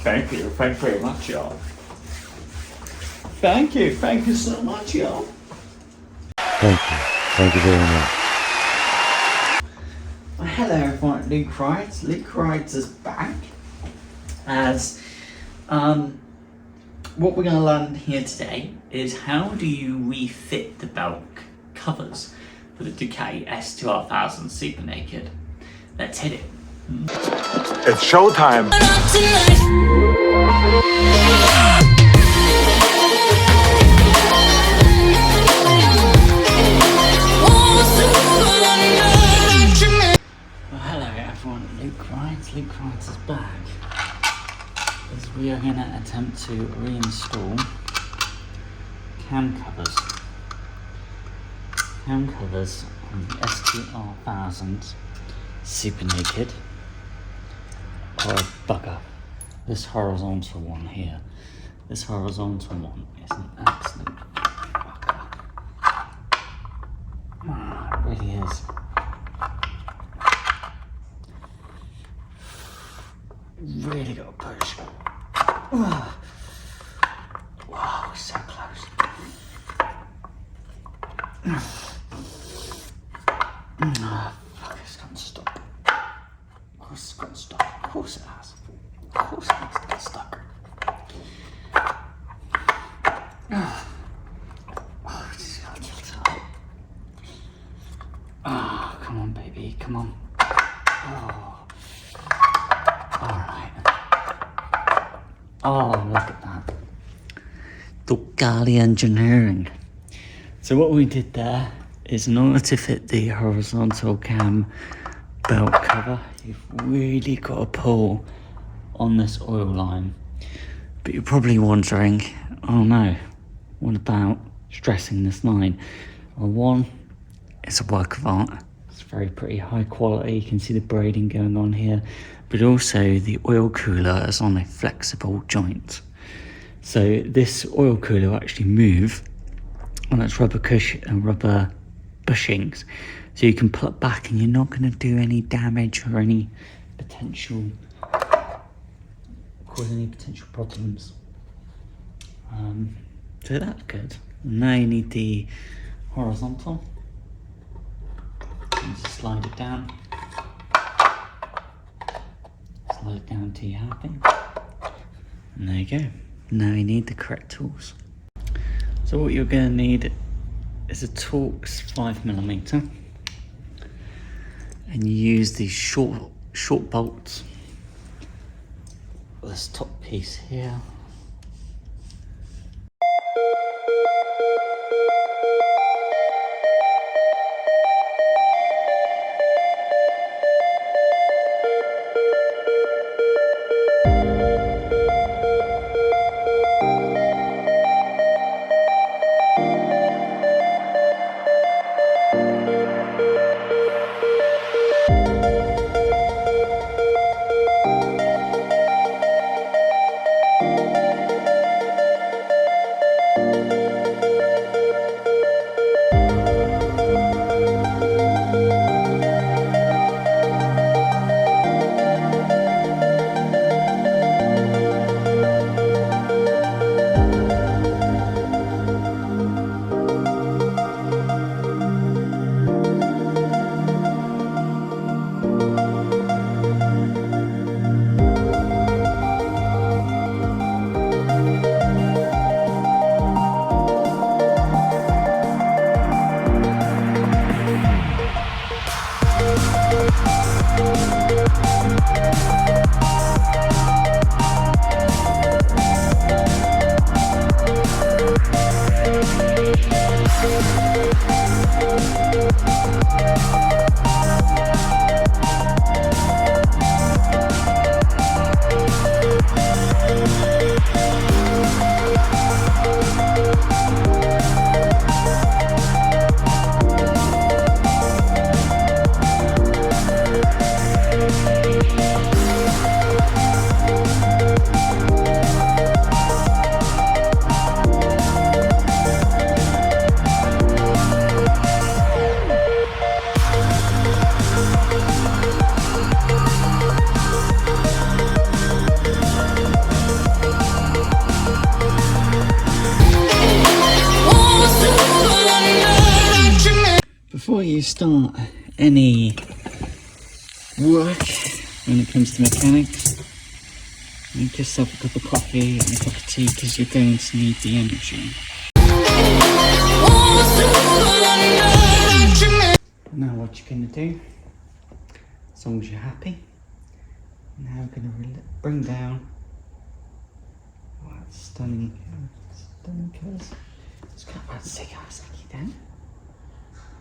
Thank you very much, y'all. Thank you so much, y'all. Thank you very much. Well, hello everyone, Luke Wright. Luke Wright is back as what we're going to learn here today is how do you refit the belt covers for the Ducati S2R 1000 Super Naked. Let's hit it. It's showtime. Well, hello everyone, Luke Wright. Luke Wright is back as we are going to attempt to reinstall cam covers on the S2R 1000 Super Naked. Or a bugger. This horizontal one here. This horizontal one is an absolute bugger. It really is. Really got to push. Wow, so close. Fuck, it's got to stop. Of course it's got to stop. Of course it has. Of course it has to get stuck. Oh, it's got to tight. Oh, come on, baby. Come on. Oh. Alright. Oh, look at that. Ducati engineering. So what we did there is, in order to fit the horizontal cam belt cover, you've really got to pull on this oil line. But you're probably wondering, oh no, what about stressing this line? Well, one, it's a work of art. It's very pretty high quality. You can see the braiding going on here. But also the oil cooler is on a flexible joint. So this oil cooler will actually move on its rubber bushings. So you can pull it back and you're not going to do any damage or any potential, cause any potential problems. So that's good. Now you need the horizontal. You just slide it down. Slide it down till you're happy. And there you go. Now you need the correct tools. So what you're going to need is a Torx 5mm, and you use these short bolts. This top piece here. start any work when it comes to mechanics, make yourself a cup of coffee and a cup of tea because you're going to need the energy. Now what you're going to do, as long as you're happy, now we're going to bring down stunning colours. It's kind of hard to take our sticky down.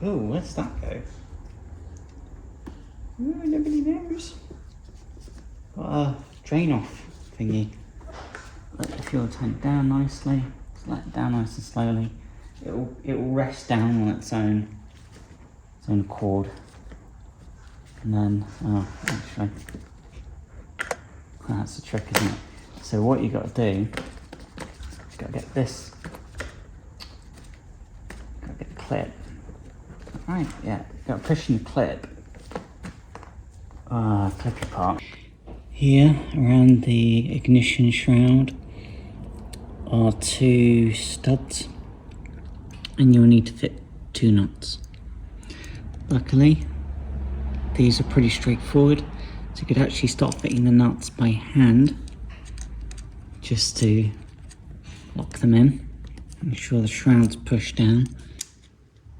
Oh, where's that go? Oh, nobody knows. Got a drain off thingy. Let the fuel tank down nicely. Just let it down nice and slowly. It will rest down on its own accord. And then, actually, that's the trick, isn't it? So what you got to do, you got to get this. Got to get the clip. Right, yeah. Got to push in the clip. Clip apart. Here, around the ignition shroud, are 2 studs, and you'll need to fit 2 nuts. Luckily, these are pretty straightforward, so you could actually start fitting the nuts by hand, just to lock them in, make sure the shroud's pushed down,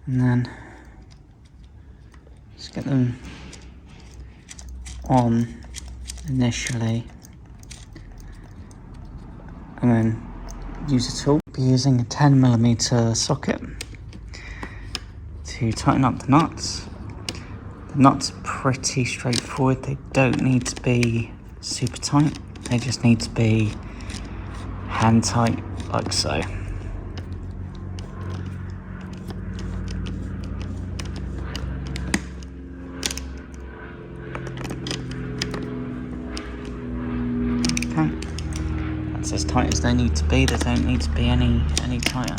and then just get them on initially, and then use a tool. Be using a 10mm socket to tighten up the nuts. The nuts are pretty straightforward, they don't need to be super tight, they just need to be hand tight, like so. Okay, that's as tight as they need to be, they don't need to be any tighter.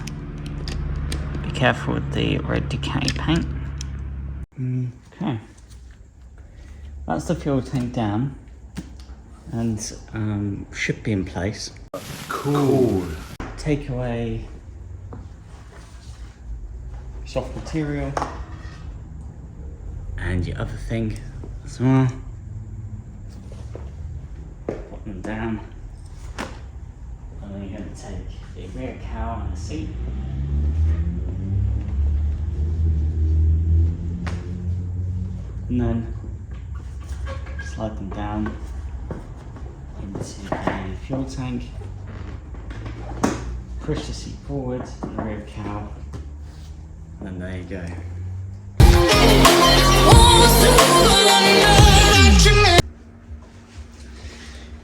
Be careful with the red Ducati paint. Okay, that's the fuel tank down and should be in place. Cool. Take away soft material and your other thing as well. Put them down, and then you're going to take the rear cowl and a seat. And then slide them down into the fuel tank, push the seat forward and the rear cowl, and there you go.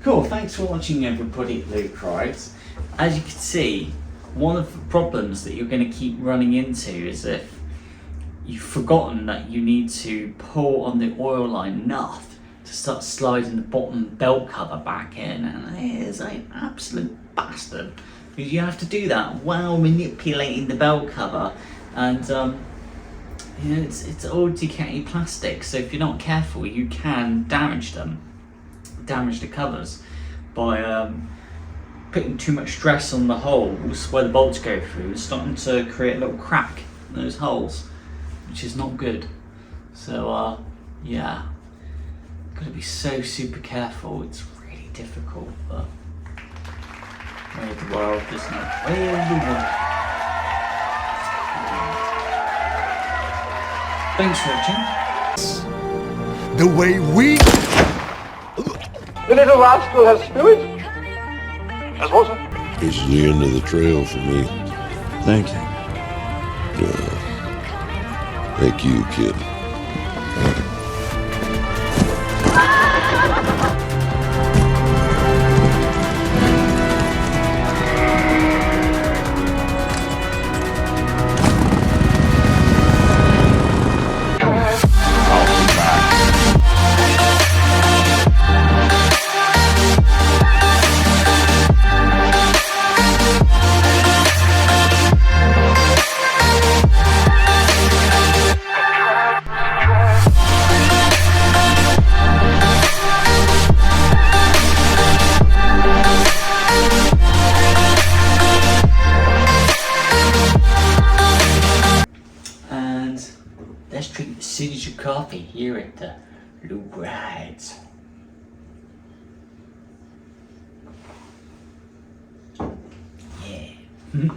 Cool, thanks for watching everybody at Luke Rides. As you can see, one of the problems that you're going to keep running into is if you've forgotten that you need to pull on the oil line enough to start sliding the bottom belt cover back in, and it is an absolute bastard because you have to do that while manipulating the belt cover, and you know, it's old Ducati plastic, so if you're not careful you can damage the covers by putting too much stress on the holes where the bolts go through, starting to create a little crack in those holes, which is not good. So yeah, gotta be so super careful. It's really difficult, but way of the world, isn't it? Way of the world. Thanks for watching. The way we... The little rascal has spirit. As water. This is the end of the trail for me. Thank you. Thank you, kid. coffee here at the Luke Rides. Yeah.